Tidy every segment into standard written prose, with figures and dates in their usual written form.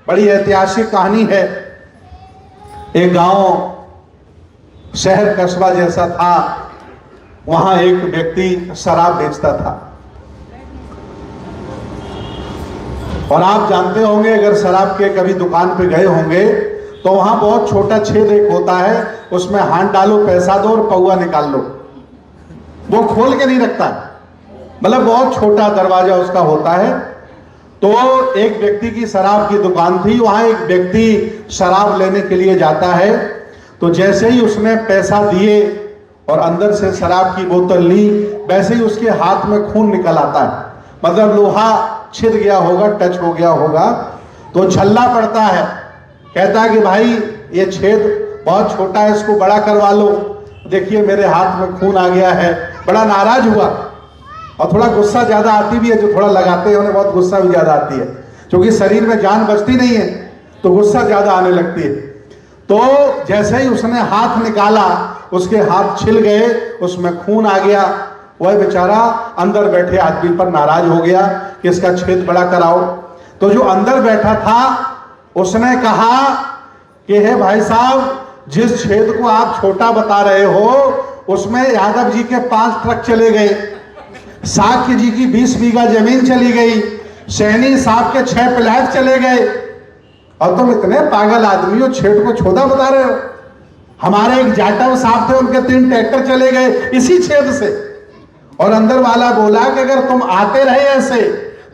बड़ी ऐतिहासिक कहानी है। एक गांव, शहर, कस्बा जैसा था। वहां एक व्यक्ति शराब बेचता था। और आप जानते होंगे, अगर शराब के कभी दुकान पे गए होंगे तो वहां बहुत छोटा छेद एक होता है, उसमें हाथ डालो, पैसा दो और पौआ निकाल लो। वो खोल के नहीं रखता, मतलब बहुत छोटा दरवाजा उसका होता है। तो एक व्यक्ति की शराब की दुकान थी, वहां एक व्यक्ति शराब लेने के लिए जाता है। तो जैसे ही उसने पैसा दिए और अंदर से शराब की बोतल ली, वैसे ही उसके हाथ में खून निकल आता है, मतलब लोहा छिद गया होगा, टच हो गया होगा। तो झल्ला पड़ता है, कहता है कि भाई ये छेद बहुत छोटा है, इसको बड़ा करवा लो, देखिए मेरे हाथ में खून आ गया है। बड़ा नाराज हुआ और थोड़ा गुस्सा ज्यादा आती भी है, जो थोड़ा लगाते हैं उन्हें बहुत गुस्सा भी ज्यादा आती है, क्योंकि शरीर में जान बचती नहीं है तो गुस्सा ज्यादा आने लगती है। तो जैसे ही उसने हाथ निकाला, उसके हाथ छिल गए, उसमें खून आ गया। वह बेचारा अंदर बैठे आदमी पर नाराज हो गया कि इसका छेद बड़ा कराओ। तो जो अंदर बैठा था उसने कहा कि हे भाई साहब, जिस छेद को आप छोटा बता रहे हो उसमें यादव जी के 5 ट्रक चले गए, साक्य जी की 20 बीघा जमीन चली गई, सैनी साहब के 6 प्लाट चले गए, और तुम इतने पागल आदमी हो, छेद को छोटा बता रहे हो। हमारे एक जाटव साहब थे, उनके 3 ट्रैक्टर चले गए इसी छेद से। और अंदर वाला बोला कि अगर तुम आते रहे ऐसे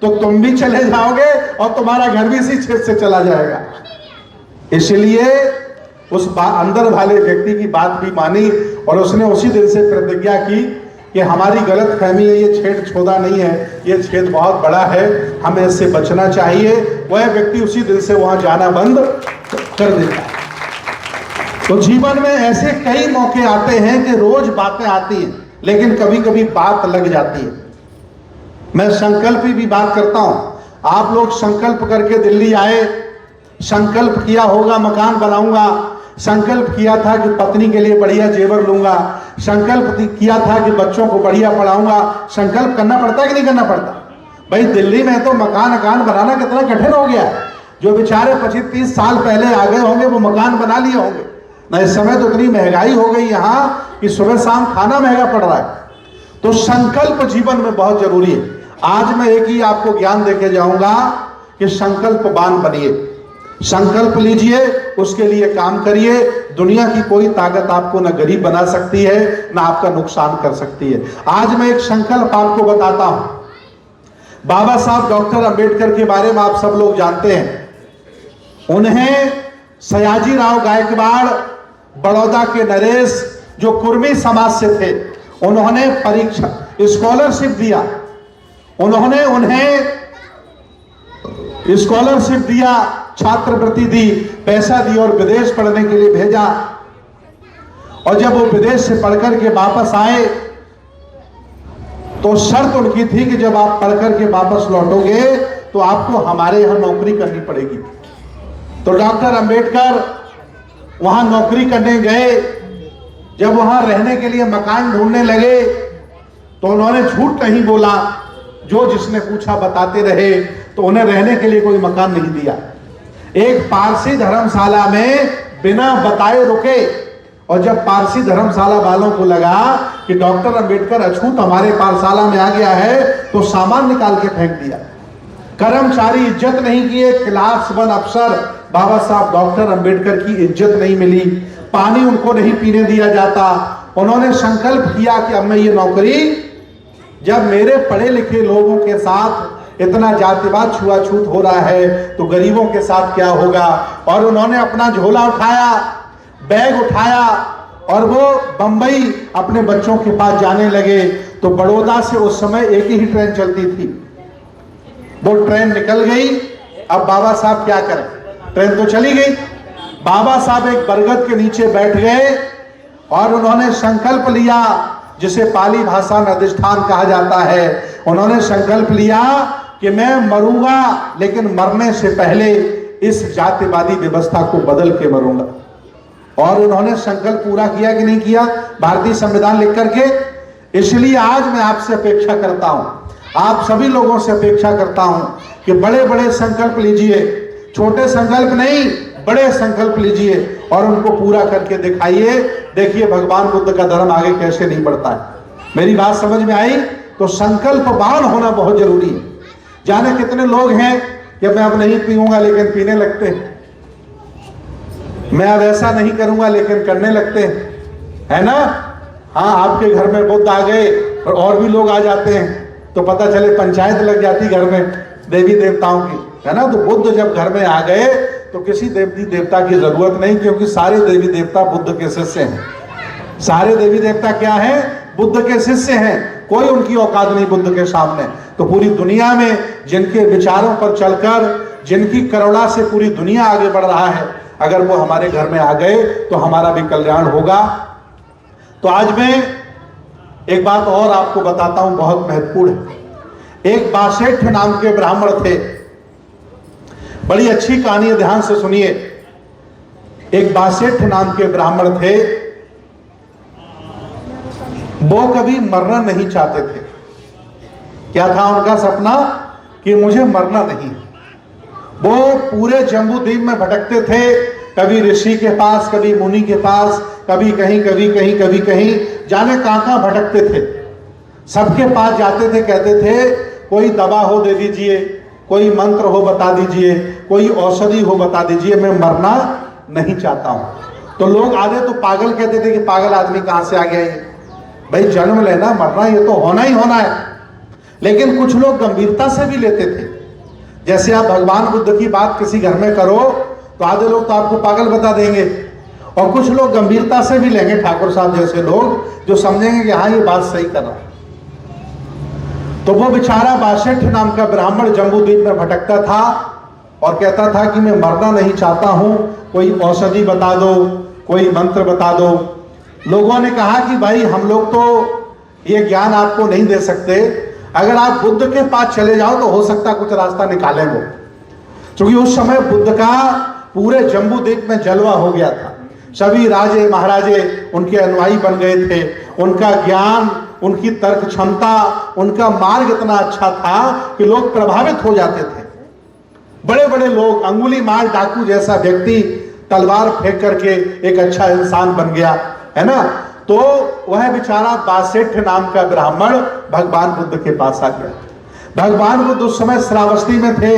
तो तुम भी चले जाओगे और तुम्हारा घर भी इसी छेद से चला जाएगा। इसलिए उस अंदर वाले व्यक्ति की बात भी मानी और उसने उसी दिन से प्रतिज्ञा की कि हमारी गलत फहमी है, ये छेद छोटा नहीं है, ये छेद बहुत बड़ा है, हमें इससे बचना चाहिए। वह व्यक्ति उसी दिन से वहां जाना बंद कर देता है। तो जीवन में ऐसे कई मौके आते हैं कि रोज बातें आती हैं, लेकिन कभी कभी बात लग जाती है। मैं संकल्प की भी बात करता हूं। आप लोग संकल्प करके दिल्ली आए, संकल्प किया होगा मकान बनाऊंगा, संकल्प किया था कि पत्नी के लिए बढ़िया जेवर लूंगा, संकल्प किया था कि बच्चों को बढ़िया पढ़ाऊंगा। संकल्प करना पड़ता है कि नहीं करना पड़ता? भाई दिल्ली में तो मकान बनाना कितना कठिन हो गया है। जो बेचारे 25-30 साल पहले आ गए होंगे वो मकान बना लिए होंगे ना। इस समय तो इतनी महंगाई हो गई यहाँ कि सुबह शाम खाना महंगा पड़ रहा है। तो संकल्प जीवन में बहुत जरूरी है। आज मैं एक ही आपको ज्ञान देके जाऊंगा कि संकल्पवान बनिए, संकल्प लीजिए, उसके लिए काम करिए। दुनिया की कोई ताकत आपको ना गरीब बना सकती है ना आपका नुकसान कर सकती है। आज मैं एक संकल्प आपको बताता हूं। बाबा साहब डॉक्टर अंबेडकर के बारे में आप सब लोग जानते हैं। उन्हें सयाजी राव गायकवाड़, बड़ौदा के नरेश, जो कुर्मी समाज से थे, उन्होंने परीक्षा स्कॉलरशिप दिया। उन्होंने उन्हें स्कॉलरशिप दिया, छात्रवृत्ति दी, पैसा दिया और विदेश पढ़ने के लिए भेजा। और जब वो विदेश से पढ़कर के वापस आए तो शर्त उनकी थी कि जब आप पढ़कर के वापस लौटोगे तो आपको हमारे यहां नौकरी करनी पड़ेगी। तो डॉक्टर अंबेडकर वहां नौकरी करने गए। जब वहां रहने के लिए मकान ढूंढने लगे तो उन्होंने झूठ नहीं बोला, जो जिसने पूछा बताते रहे, तो उन्हें रहने के लिए कोई मकान नहीं दिया। एक पारसी धर्मशाला में बिना बताए रुके, और जब पारसी धर्मशाला वालों को लगा कि डॉक्टर अंबेडकर अछूत हमारे पाठशाला में आ गया है, तो सामान निकाल के फेंक दिया। कर्मचारी इज्जत नहीं किए, क्लास 1 अफसर बाबा साहब डॉक्टर अंबेडकर की इज्जत नहीं मिली, पानी उनको नहीं पीने दिया जाता। उन्होंने संकल्प किया कि अब मैं ये नौकरी, जब मेरे पढ़े लिखे लोगों के साथ इतना जातिवाद छुआछूत हो रहा है तो गरीबों के साथ क्या होगा। और उन्होंने अपना झोला उठाया, बैग उठाया और वो बंबई अपने बच्चों के पास जाने लगे। तो बड़ौदा से उस समय एक ही ट्रेन चलती थी, वो ट्रेन निकल गई। अब बाबा साहब क्या करें, ट्रेन तो चली गई। बाबा साहब एक बरगद के नीचे बैठ गए और उन्होंने संकल्प लिया, जिसे पाली भाषा में अधिष्ठान कहा जाता है। उन्होंने संकल्प लिया कि मैं मरूंगा, लेकिन मरने से पहले इस जातिवादी व्यवस्था को बदल के मरूंगा। और उन्होंने संकल्प पूरा किया कि नहीं किया, भारतीय संविधान लिख करके। इसलिए आज मैं आपसे अपेक्षा करता हूं, आप सभी लोगों से अपेक्षा करता हूं कि बड़े बड़े संकल्प लीजिए, छोटे संकल्प नहीं, बड़े संकल्प लीजिए और उनको पूरा करके दिखाइए। देखिए भगवान बुद्ध का धर्म आगे कैसे नहीं बढ़ता है। मेरी बात समझ में आई? तो संकल्पवान होना बहुत जरूरी है। जाने कितने लोग हैं कि मैं अब नहीं पीऊंगा लेकिन पीने लगते हैं, मैं अब ऐसा नहीं करूंगा लेकिन करने लगते हैं, है ना? हाँ, आपके घर में बुद्ध आ गए और भी लोग आ जाते हैं तो पता चले पंचायत लग जाती घर में देवी देवताओं की, है ना? तो बुद्ध जब घर में आ गए तो किसी देवी देवता की जरूरत नहीं, क्योंकि सारे देवी देवता बुद्ध के शिष्य हैं। सारे देवी देवता क्या हैं? बुद्ध के शिष्य हैं। कोई उनकी औकात नहीं बुद्ध के सामने। तो पूरी दुनिया में जिनके विचारों पर चलकर, जिनकी करुणा से पूरी दुनिया आगे बढ़ रहा है, अगर वो हमारे घर में आ गए तो हमारा भी कल्याण होगा। तो आज मैं एक बात और आपको बताता हूं, बहुत महत्वपूर्ण है। एक बासेठ नाम के ब्राह्मण थे। बड़ी अच्छी कहानी है, ध्यान से सुनिए। एक बासेठ नाम के ब्राह्मण थे। वो कभी मरना नहीं चाहते थे। क्या था उनका सपना? कि मुझे मरना नहीं। वो पूरे जम्बूद्वीप में भटकते थे, कभी ऋषि के पास, कभी मुनि के पास, कभी कहीं, कभी कहीं, कभी कहीं, जाने कहां कहां भटकते थे। सबके पास जाते थे, कहते थे कोई दवा हो दे दीजिए, कोई मंत्र हो बता दीजिए, कोई औषधि हो बता दीजिए, मैं मरना नहीं चाहता हूं। तो लोग आधे तो पागल कहते थे कि पागल आदमी कहां से आ गया ये, भाई जन्म लेना, मरना ये तो होना ही होना है। लेकिन कुछ लोग गंभीरता से भी लेते थे। जैसे आप भगवान बुद्ध की बात किसी घर में करो तो आधे लोग तो आपको पागल बता देंगे, और कुछ लोग गंभीरता से भी लेंगे, ठाकुर साहब जैसे लोग, जो समझेंगे कि हाँ ये बात सही कर रहा है। तो वो बेचारा बासेठ नाम का ब्राह्मण जम्बूद्वीप में भटकता था और कहता था कि मैं मरना नहीं चाहता हूं, कोई औषधि बता दो, कोई मंत्र बता दो। लोगों ने कहा कि भाई हम लोग तो ये ज्ञान आपको नहीं दे सकते, अगर आप बुद्ध के पास चले जाओ तो हो सकता कुछ रास्ता निकालें वो। क्योंकि उस समय बुद्ध का पूरे जम्बूद्वीप में जलवा हो गया था। सभी राजे महाराजे उनके अनुयायी बन गए थे। उनका ज्ञान, उनकी तर्क क्षमता, उनका मार्ग इतना अच्छा था कि लोग प्रभावित हो जाते थे। बड़े बड़े लोग, अंगुली मार डाकू जैसा व्यक्ति तलवार फेंक करके एक अच्छा इंसान बन गया, है ना? तो वह बेचारा बासेठ नाम का ब्राह्मण भगवान बुद्ध के पास आ गया। भगवान बुद्ध उस समय श्रावस्ती में थे।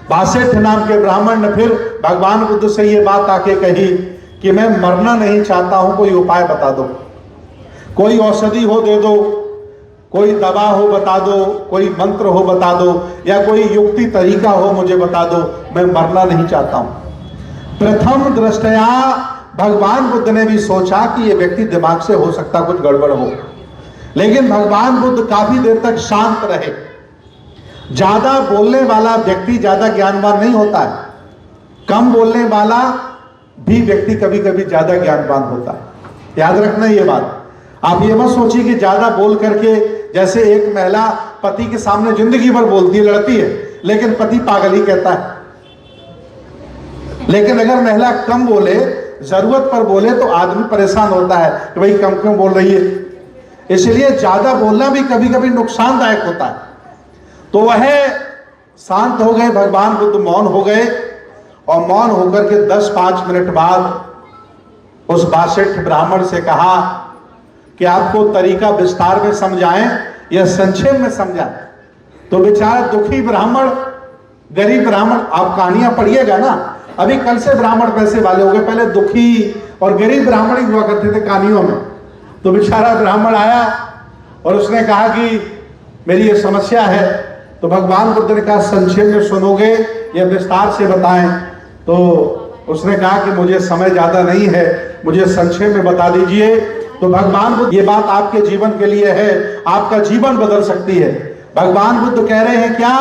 बासेठ नाम के ब्राह्मण ने फिर भगवान बुद्ध से ये बात आके कही कि मैं मरना नहीं चाहता हूं, कोई उपाय बता दो, कोई औषधि हो दे दो, कोई दवा हो बता दो, कोई मंत्र हो बता दो, या कोई युक्ति तरीका हो मुझे बता दो, मैं मरना नहीं चाहता हूं। प्रथम दृष्टया भगवान बुद्ध ने भी सोचा कि ये व्यक्ति दिमाग से हो सकता कुछ गड़बड़ हो, लेकिन भगवान बुद्ध काफी देर तक शांत रहे। ज्यादा बोलने वाला व्यक्ति ज्यादा ज्ञानवान नहीं होता है, कम बोलने वाला भी व्यक्ति कभी कभी ज्यादा ज्ञानवान होता है। याद रखना ये बात। आप ये मत सोचिए कि ज्यादा बोल करके, जैसे एक महिला पति के सामने जिंदगी भर बोलती है, लड़ती है, लेकिन पति पागल ही कहता है। लेकिन अगर महिला कम बोले, जरूरत पर बोले, तो आदमी परेशान होता है कि भाई कम क्यों बोल रही है। इसलिए ज्यादा बोलना भी कभी कभी नुकसानदायक होता है। तो वह शांत हो गए, भगवान बुद्ध मौन हो गए, और मौन होकर के 10-5 मिनट बाद उस बासेठ ब्राह्मण से कहा कि आपको तरीका विस्तार में समझाएं या संक्षेप में समझाएं। तो बेचारा दुखी ब्राह्मण, गरीब ब्राह्मण, आप कहानियां पढ़िएगा ना, अभी कल से ब्राह्मण पैसे वाले हो गए, पहले दुखी और गरीब ब्राह्मण ही हुआ करते थे कहानियों में। तो बेचारा ब्राह्मण आया और उसने कहा कि मेरी ये समस्या है। तो भगवान बुद्ध ने कहा संक्षेप में सुनोगे या विस्तार से बताएं? तो उसने कहा कि मुझे समय ज्यादा नहीं है, मुझे संक्षेप में बता दीजिए। तो भगवान बुद्ध, ये बात आपके जीवन के लिए है, आपका जीवन बदल सकती है। भगवान बुद्ध कह रहे हैं क्या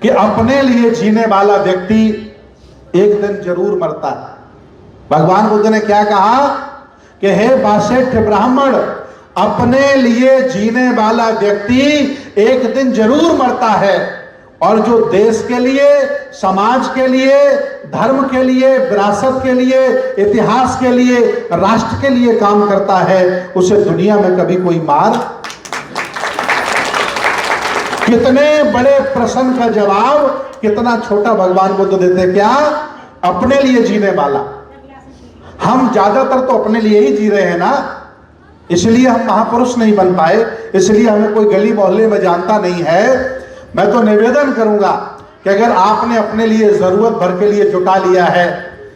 कि अपने लिए जीने वाला व्यक्ति एक दिन जरूर मरता है। भगवान बुद्ध ने क्या कहा कि हे बासेठ ब्राह्मण, अपने लिए जीने वाला व्यक्ति एक दिन जरूर मरता है, और जो देश के लिए, समाज के लिए, धर्म के लिए, विरासत के लिए, इतिहास के लिए, राष्ट्र के लिए काम करता है, उसे दुनिया में कभी कोई मार कितने बड़े प्रश्न का जवाब कितना छोटा भगवान बुद्ध देते, क्या? अपने लिए जीने वाला। हम ज्यादातर तो अपने लिए ही जी रहे हैं ना, इसलिए हम महापुरुष नहीं बन पाए, इसलिए हमें कोई गली मोहल्ले में जानता नहीं है। मैं तो निवेदन करूंगा कि अगर आपने अपने लिए जरूरत भर के लिए जुटा लिया है,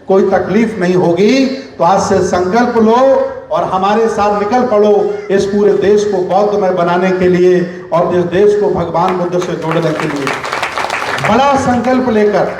कोई तकलीफ नहीं होगी, तो आज से संकल्प लो और हमारे साथ निकल पड़ो इस पूरे देश को बौद्धमय बनाने के लिए और इस देश को भगवान बुद्ध से जोड़ने के लिए। बड़ा संकल्प लेकर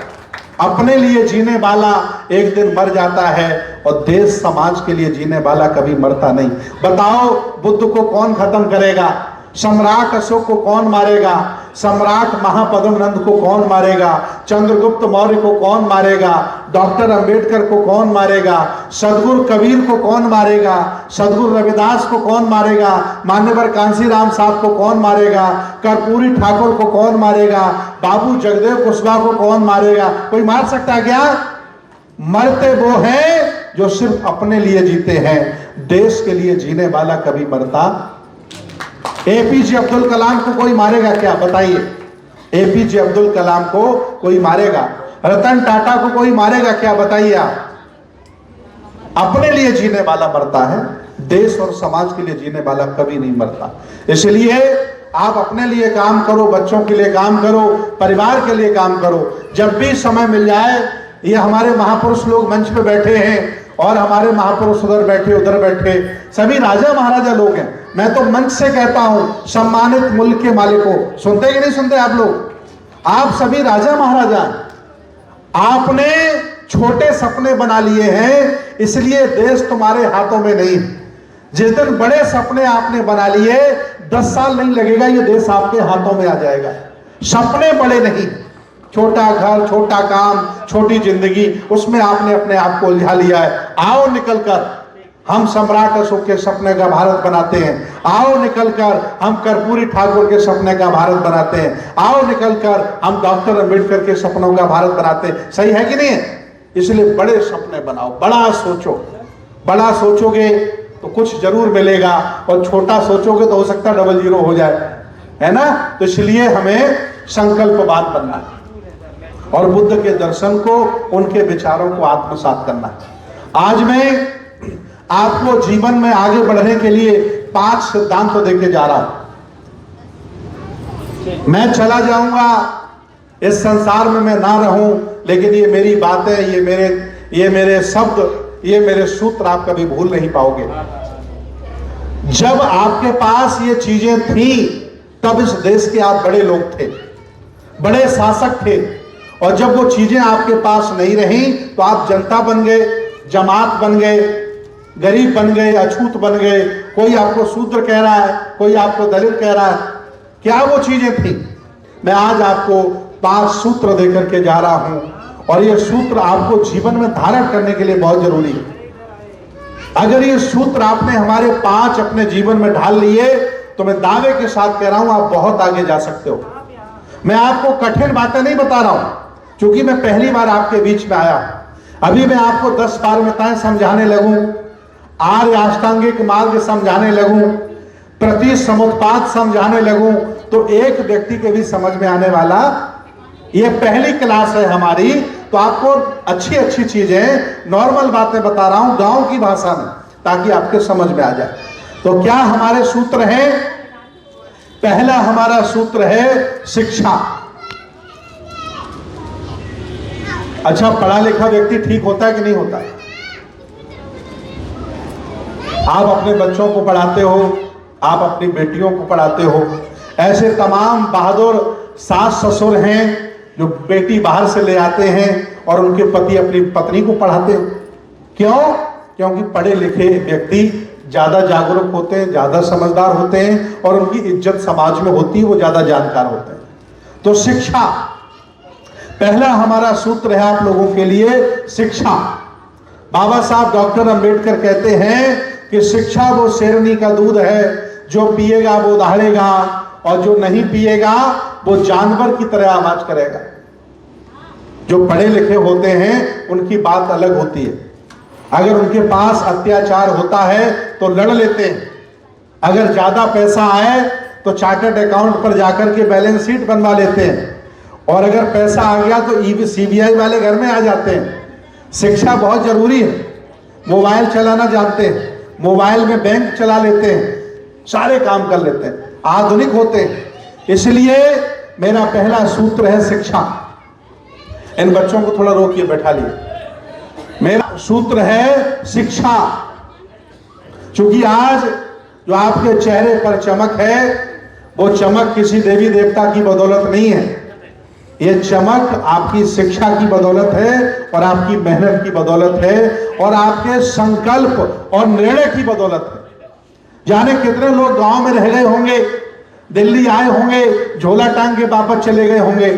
अपने लिए जीने वाला एक दिन मर जाता है और देश समाज के लिए जीने वाला कभी मरता नहीं। बताओ, बुद्ध को कौन खत्म करेगा? सम्राट अशोक को कौन मारेगा? सम्राट महापद्म नंद को कौन मारेगा? चंद्रगुप्त मौर्य को कौन मारेगा? डॉक्टर अंबेडकर को कौन मारेगा? सदगुरु कबीर को कौन मारेगा? सदगुरु रविदास को कौन मारेगा? मान्यवर कांसीराम साहब को कौन मारेगा? कर्पूरी ठाकुर को कौन मारेगा? बाबू जगदेव कुशवाहा को कौन मारेगा? कोई मार सकता है क्या? मरते वो हैं जो सिर्फ अपने लिए जीते हैं। देश के लिए जीने वाला कभी मरता। एपीजे अब्दुल कलाम को कोई मारेगा क्या? बताइए, एपीजे अब्दुल कलाम को कोई मारेगा? रतन टाटा को कोई मारेगा क्या? बताइए आप। अपने लिए जीने वाला मरता है, देश और समाज के लिए जीने वाला कभी नहीं मरता। इसलिए आप अपने लिए काम करो, बच्चों के लिए काम करो, परिवार के लिए काम करो। जब भी समय मिल जाए, ये हमारे महापुरुष लोग मंच पे बैठे हैं और हमारे महापुरुष उधर बैठे उधर बैठे, सभी राजा महाराजा लोग हैं। मैं तो मंच से कहता हूं, सम्मानित मुल्क के मालिकों, सुनते कि नहीं सुनते आप लोग? आप सभी राजा महाराजा हैं। आपने छोटे सपने बना लिए हैं, इसलिए देश तुम्हारे हाथों में नहीं। जिस दिन बड़े सपने आपने बना लिए, 10 साल नहीं लगेगा, ये देश आपके हाथों में आ जाएगा। सपने बड़े नहीं, छोटा घर, छोटा काम, छोटी जिंदगी, उसमें आपने अपने आप को उलझा लिया है। आओ निकलकर हम सम्राट अशोक के सपने का भारत बनाते हैं। आओ निकलकर हम कर्पूरी ठाकुर के सपने का भारत बनाते हैं। आओ निकलकर हम डॉक्टर अंबेडकर के सपनों का भारत बनाते हैं। सही है कि नहीं है? इसलिए बड़े सपने बनाओ, बड़ा सोचो। बड़ा सोचोगे तो कुछ जरूर मिलेगा, और छोटा सोचोगे तो हो सकता है डबल जीरो हो जाए, है ना? तो इसलिए हमें संकल्पवान बनना है और बुद्ध के दर्शन को, उनके विचारों को आत्मसात करना है। आज मैं आपको जीवन में आगे बढ़ने के लिए 5 सिद्धांत देके जा रहा हूं। मैं चला जाऊंगा, इस संसार में मैं ना रहूं, लेकिन ये मेरी बातें, ये मेरे शब्द, ये मेरे सूत्र आप कभी भूल नहीं पाओगे। जब आपके पास ये चीजें थी, तब इस देश के आप बड़े लोग थे, बड़े शासक थे, और जब वो चीजें आपके पास नहीं रही तो आप जनता बन गए, जमात बन गए, गरीब बन गए, अछूत बन गए। कोई आपको शूद्र कह रहा है, कोई आपको दलित कह रहा है। क्या वो चीजें थी? मैं आज आपको 5 सूत्र देकर के जा रहा हूं, और ये सूत्र आपको जीवन में धारण करने के लिए बहुत जरूरी है। अगर ये सूत्र आपने हमारे 5 अपने जीवन में ढाल लिए, तो मैं दावे के साथ कह रहा हूं आप बहुत आगे जा सकते हो। मैं आपको कठिन बातें नहीं बता रहा हूं, क्योंकि मैं पहली बार आपके बीच में आया। अभी मैं आपको 10 पारमिताएं समझाने लगूं, आर्य अष्टांगिक मार्ग समझाने लगूं, प्रति समुत्पाद समझाने लगूं, तो एक व्यक्ति के भी समझ में आने वाला। ये पहली क्लास है हमारी, तो आपको अच्छी अच्छी चीजें, नॉर्मल बातें बता रहा हूं गांव की भाषा में, ताकि आपके समझ में आ जाए। तो क्या हमारे सूत्र हैं? पहला हमारा सूत्र है शिक्षा। अच्छा, पढ़ा लिखा व्यक्ति ठीक होता है कि नहीं होता है? आप अपने बच्चों को पढ़ाते हो, आप अपनी बेटियों को पढ़ाते हो। ऐसे तमाम बहादुर सास ससुर हैं जो बेटी बाहर से ले आते हैं और उनके पति अपनी पत्नी को पढ़ाते हैं। क्यों? क्योंकि पढ़े लिखे व्यक्ति ज्यादा जागरूक होते हैं, ज्यादा समझदार होते हैं, और उनकी इज्जत समाज में होती है, वो ज्यादा जानकार होते हैं। तो शिक्षा पहला हमारा सूत्र है आप लोगों के लिए, शिक्षा। बाबा साहब डॉक्टर अंबेडकर कहते हैं कि शिक्षा वो शेरनी का दूध है, जो पिएगा वो दहाड़ेगा, और जो नहीं पिएगा वो जानवर की तरह आवाज करेगा। जो पढ़े लिखे होते हैं उनकी बात अलग होती है। अगर उनके पास अत्याचार होता है तो लड़ लेते हैं, अगर ज्यादा पैसा आए तो चार्टर्ड अकाउंट पर जाकर के बैलेंस शीट बनवा लेते हैं, और अगर पैसा आ गया तो सीबीआई वाले घर में आ जाते हैं। शिक्षा बहुत जरूरी है। मोबाइल चलाना जानते हैं, मोबाइल में बैंक चला लेते हैं, सारे काम कर लेते हैं, आधुनिक होते हैं। इसलिए मेरा पहला सूत्र है शिक्षा। इन बच्चों को थोड़ा रोकिए, बैठा लिए। मेरा सूत्र है शिक्षा। क्योंकि आज जो आपके चेहरे पर चमक है, वो चमक किसी देवी देवता की बदौलत नहीं है, ये चमक आपकी शिक्षा की बदौलत है, और आपकी मेहनत की बदौलत है, और आपके संकल्प और निर्णय की बदौलत है। जाने कितने लोग गांव में रह गए होंगे, दिल्ली आए होंगे, झोला टांग के वापस चले गए होंगे।